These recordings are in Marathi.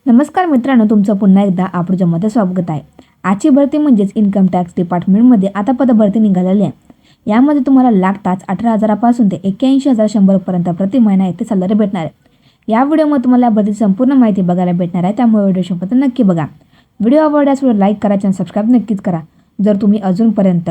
नमस्कार मित्रांनो, तुमचं पुन्हा एकदा आपल्या स्वागत आहे. आजची भरती म्हणजेच इन्कम टॅक्स डिपार्टमेंटमध्ये आता पदभरती निघालेली आहे. यामध्ये तुम्हाला लागताच 18,000पासून ते 81,100 पर्यंत प्रति महिना येथे सॅलरी भेटणार आहे. या व्हिडिओमध्ये तुम्हाला या भरतीची संपूर्ण माहिती बघायला भेटणार आहे, त्यामुळे व्हिडिओ शेवटपर्यंत नक्की बघा. व्हिडिओ आवडल्यास व्हिडिओ लाईक करा, चॅनल सबस्क्राईब नक्कीच करा. जर तुम्ही अजूनपर्यंत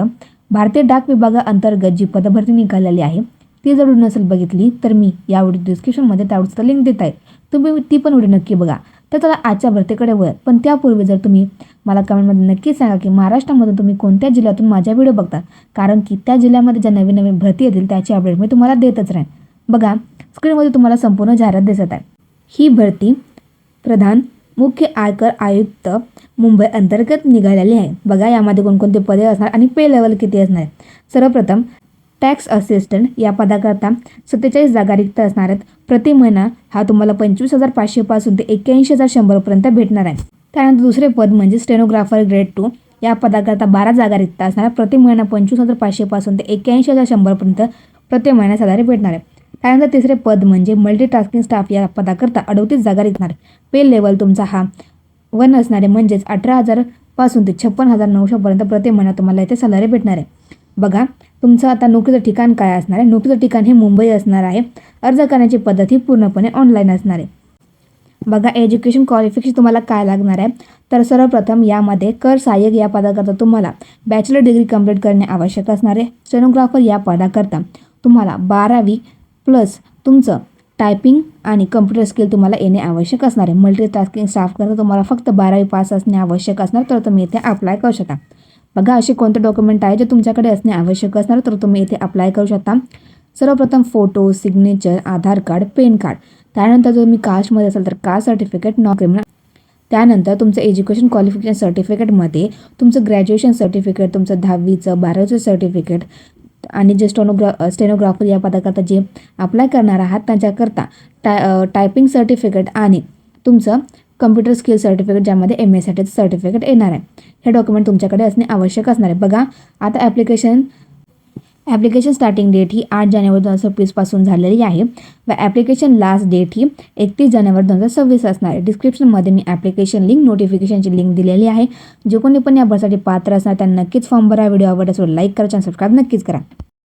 भारतीय डाक विभागाअंतर्गत जी पदभरती निघालेली आहे ती जर नसेल बघितली तर मी या व्हिडिओ डिस्क्रिप्शनमध्ये त्यावरचं लिंक देत आहे, तुम्ही ती पण व्हिडिओ नक्की बघा. तर चला आजच्या भरतीकडे वळ. पण त्यापूर्वी जर तुम्ही मला कमेंटमध्ये नक्की सांगा की महाराष्ट्रामधून तुम्ही कोणत्या जिल्ह्यातून माझ्या व्हिडिओ बघता, कारण की त्या जिल्ह्यामध्ये ज्या नवीन नवीन भरती येतील त्याची अपडेट मी तुम्हाला देतच राहीन. बघा, स्क्रीनमध्ये तुम्हाला संपूर्ण जाहिरात दिसत आहे. ही भरती प्रधान मुख्य आयकर आयुक्त मुंबई अंतर्गत निघालेली आहे. बघा, यामध्ये कोणकोणते पदे असणार आणि पे लेवल किती असणार आहे. सर्वप्रथम टॅक्स असिस्टंट या पदाकरता 47 जागा रिक्त असणार आहेत. प्रति महिना हा तुम्हाला 25,500 पासून ते 81,100 पर्यंत भेटणार आहे. त्यानंतर दुसरे पद म्हणजे स्टेनोग्राफर ग्रेड 2 या पदाकरता 12 जागा रिक्त असणार. प्रति महिना 25,500 पासून ते 81,100 पर्यंत प्रति महिना सॅलरी भेटणार आहे. त्यानंतर तिसरे पद म्हणजे मल्टीटास्किंग स्टाफ या पदाकरता 38 जागा रिक्त आहे. पे लेवल तुमचा हा 1 असणार आहे, म्हणजेच 18,000 पासून ते 56,900 पर्यंत प्रति महिना तुम्हाला इथे सॅलरी भेटणार आहे. बघा, तुमचं आता नोकरीचं ठिकाण काय असणार आहे. नोकरीचं ठिकाण हे मुंबई असणार आहे. अर्ज करण्याची पद्धत ही पूर्णपणे ऑनलाईन असणार आहे. बघा, एज्युकेशन क्वालिफिकेशन तुम्हाला काय लागणार आहे. तर सर्वप्रथम यामध्ये कर सहाय्यक या पदाकरता तुम्हाला बॅचलर डिग्री कंप्लीट करणे आवश्यक असणार आहे. स्टेनोग्राफर या पदाकरता तुम्हाला 12वी प्लस तुमचं टायपिंग आणि कम्प्युटर स्किल तुम्हाला येणे आवश्यक असणार आहे. मल्टीटास्किंग स्टाफ करता तुम्हाला फक्त 12वी पास असणे आवश्यक असणार, तर तुम्ही इथे अप्लाय करू शकता. बघा, असे कोणते डॉक्युमेंट आहे जे तुमच्याकडे असणे आवश्यक असणार, तर तुम्ही इथे अप्लाय करू शकता. सर्वप्रथम फोटो, सिग्नेचर, आधार कार्ड, पॅन कार्ड. त्यानंतर जर तुम्ही कास्टमध्ये असाल तर कास्ट सर्टिफिकेट, नॉन क्रिमिनल. त्यानंतर तुमचं एज्युकेशन क्वालिफिकेशन सर्टिफिकेटमध्ये तुमचं ग्रॅज्युएशन सर्टिफिकेट, तुमचं 10वीचं 12वीचं सर्टिफिकेट आणि जे स्टेनोग्राफर या पदाकरता जे अप्लाय करणार आहात त्यांच्याकरता टायपिंग सर्टिफिकेट आणि तुमचं कम्प्युटर स्किल सर्टिफिकेट ज्यामध्ये MA सर्टिफिकेट येणार आहे. हे डॉक्युमेंट तुमच्याकडे असणे आवश्यक असणार आहे. बघा, आता ॲप्लिकेशन स्टार्टिंग डेट ही 8 जानेवारी 2026 पासून झालेली आहे व ॲप्लिकेशन लास्ट डेट ही 31 जानेवारी 2026 असणार आहे. डिस्क्रिप्शनमध्ये मी ॲप्लिकेशन लिंक, नोटिफिकेशनची लिंक दिलेली आहे. जे कोणी पण या भरतीसाठी पात्र असणार त्यांना नक्कीच फॉर्म भरा. व्हिडिओ आवडल्यास लाईक करा, चॅनल सबस्क्राईब नक्कीच करा.